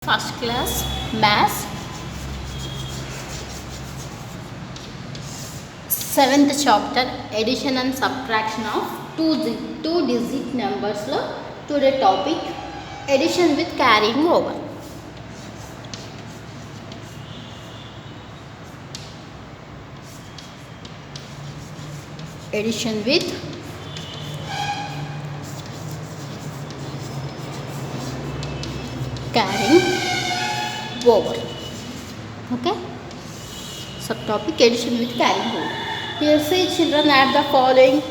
First class maths, 7th chapter addition and subtraction of two digit numbers lo today topic addition with carrying over. Addition with carrying over. Okay, subtopic addition with carrying over. Here say children add the following: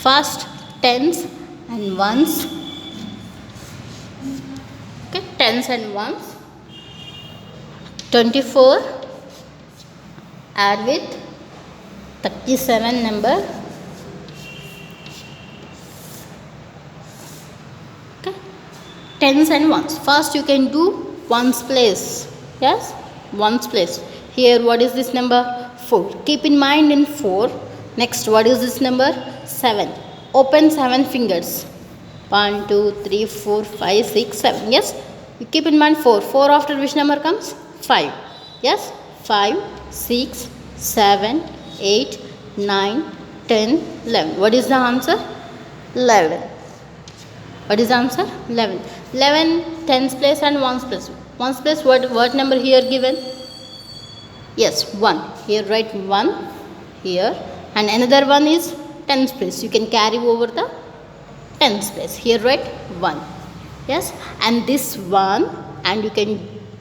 first tens and ones. Okay, tens and ones. 24 add with 37 number. Okay, tens and ones. First you can do ones place. Yes, ones place. Here what is this number? 4. Keep in mind in 4. Next what is this number? 7. Open 7 fingers. 1, 2, 3, 4, 5, 6, 7. Yes, you keep in mind 4. 4 after which number comes? 5. Yes, 5, 6, 7, 8, 9, 10, 11. What is the answer? 11. What is the answer? 11. 11 tens place and ones place. Ones place, what number here given? Yes, 1. Here write 1 here, and another one is tens place. You can carry over the tens place. Here write 1. Yes, and this 1, and you can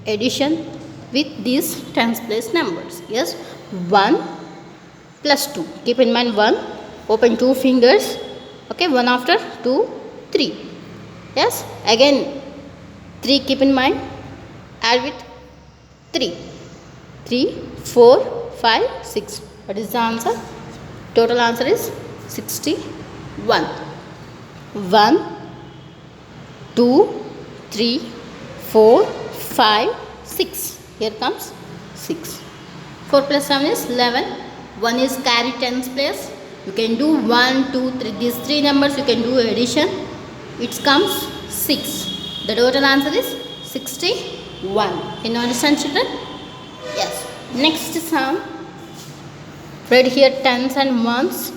addition with these tens place numbers. Yes, 1 plus 2. Keep in mind 1. Open 2 fingers. Okay, 1 after 2, 3. Yes, again 3. Keep in mind. Add with 3. 3, 4, 5, 6. What is the answer? Total answer is 61. 1, 2, 3, 4, 5, 6. Here comes 6. 4 plus 7 is 11. 1 is carry tens place. You can do 1, 2, 3. These 3 numbers you can do addition. It comes 6. The total answer is 61. Can you understand, children? Yes. Next sum. Read here tens and ones.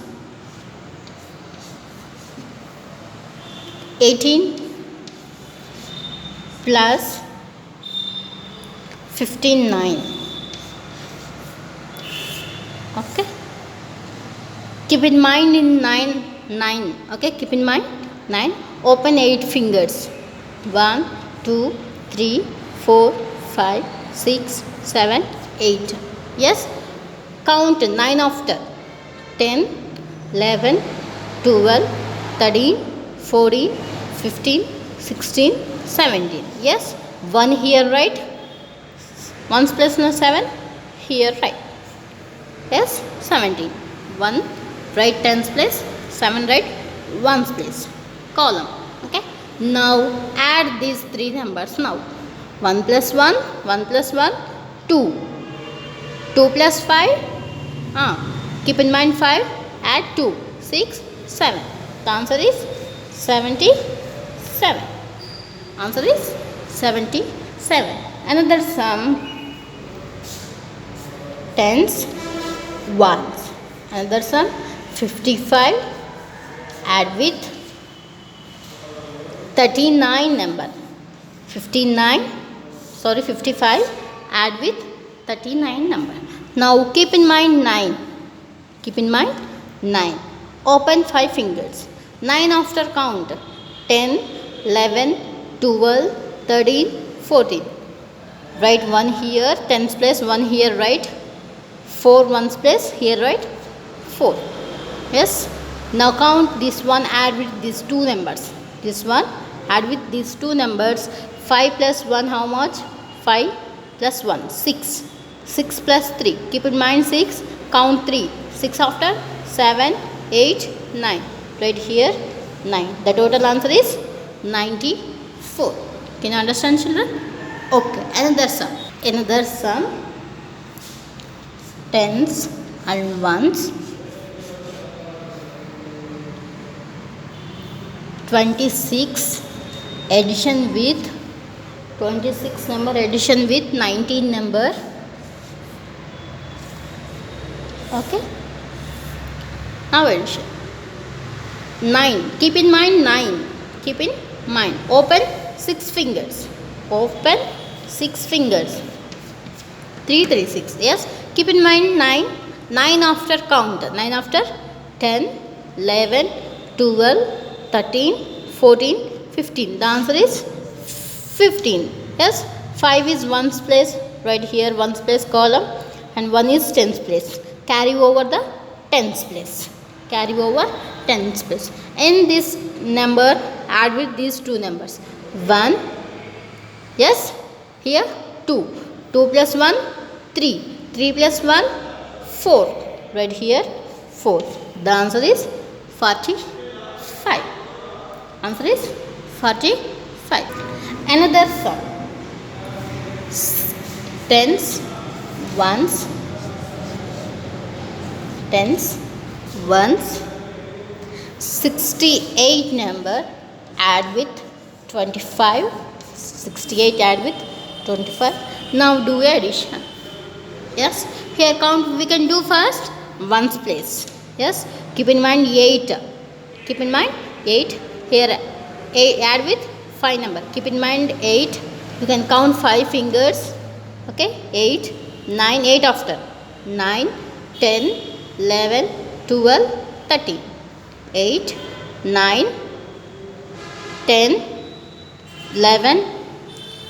18 plus 59. Okay. Keep in mind in 9. Okay. Keep in mind 9. Open 8 fingers. 1, 2, 3, 4, 5, 6, 7, 8. Yes, count 9 after 10, 11, 12, 13, 14, 15, 16, 17. Yes, 1 here right. 1's place no 7 here right. Yes, 17. 1 right 10's place, 7 right 1's place. Column. Okay. Now add these 3 numbers now. 1 plus 1, 1 plus 1, 2. 2 plus 5, keep in mind 5, add 2, 6, 7. The answer is 77. Answer is 77. Another sum, tens, ones. Another sum, 55, add with 39 number. 55, add with 39 number. Now keep in mind 9. Keep in mind 9. Open 5 fingers. 9 after count. 10, 11, 12, 13, 14. Write 1 here, 10's place, 1 here, right? 4 1's place, here, right? 4. Yes. Now count this one, add with these 2 numbers. This one, add with these 2 numbers. 5 plus 1, how much? 5 plus 1, 6. 6 plus 3. Keep in mind 6. Count 3. 6 after 7, 8, 9. Right here 9. The total answer is 94. Can you understand, children? Okay. Another sum. Another sum. Tens and ones. 26 addition with 26 number addition with 19 number. Okay, now addition 9. Keep in mind 9. Keep in mind. Open 6 fingers. Open 6 fingers. 3, 3, 6. Yes. Keep in mind 9. 9 after count. 9 after 10, 11, 12, 13, 14, 15. The answer is 15. Yes. 5 is ones place. Right here ones place column. And 1 is tens place. Carry over the tens place. Carry over tens place. In this number, add with these two numbers. 1. Yes. Here 2. 2 plus 1, 3. 3 plus 1, 4. Right here 4. The answer is 45. Answer is 45. Another sum. Tens, ones, tens, ones, 68 number add with 25. 68 add with 25. Now do addition. Yes, here count we can do first ones place. Yes, keep in mind 8. Keep in mind 8. Here 8 add with 5 number. Keep in mind 8. You can count 5 fingers. Okay, 8, 9, 8 after 9, 10, 11, 12, 13. 8, 9, 10, 11,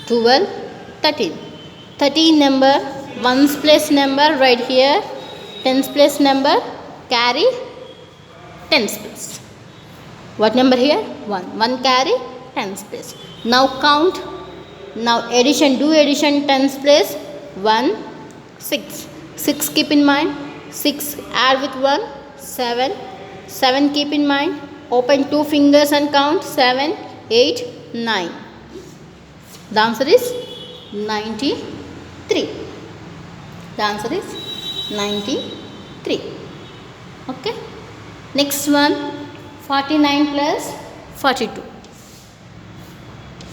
12, 13. 13 number, ones place number right here, tens place number, carry tens place. What number here? 1. 1 carry tens place. Now count. Now addition, do addition tens place. 1, 6. 6 keep in mind. 6 add with 1, 7. 7 keep in mind. Open 2 fingers and count. 7, 8, 9. The answer is 93. The answer is 93. Okay. Next one, 49 plus 42.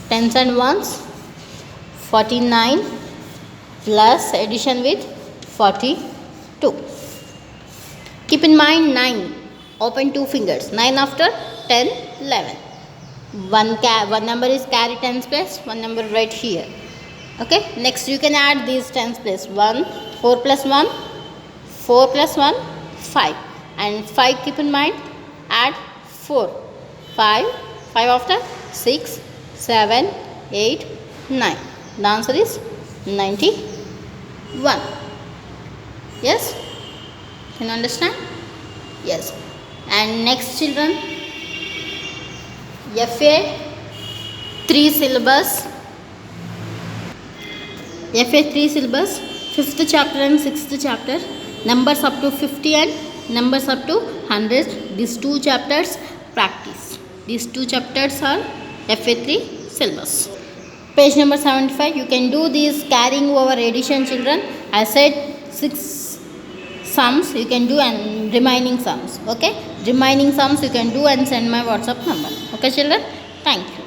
Tens and ones. 49 plus addition with 42. Keep in mind 9. Open 2 fingers. 9 after 10, 11. One number is carry tens place. One number right here. Okay. Next you can add these tens place. 1, 4 plus 1, 4 plus 1, 5. And 5 keep in mind. Add 4. 5. 5 after 6, 7, 8, 9. The answer is 91. Yes? Can you understand? Yes. And next children, FA 3 syllabus. FA 3 syllabus, 5th chapter and 6th chapter. Numbers up to 50 and numbers up to 100. These two chapters practice. These two chapters are FA 3 syllabus. Page number 75. You can do these carrying over addition children. I said 6 sums you can do and remaining sums. Okay. Remaining sums you can do and send my WhatsApp number. Okay children. Thank you.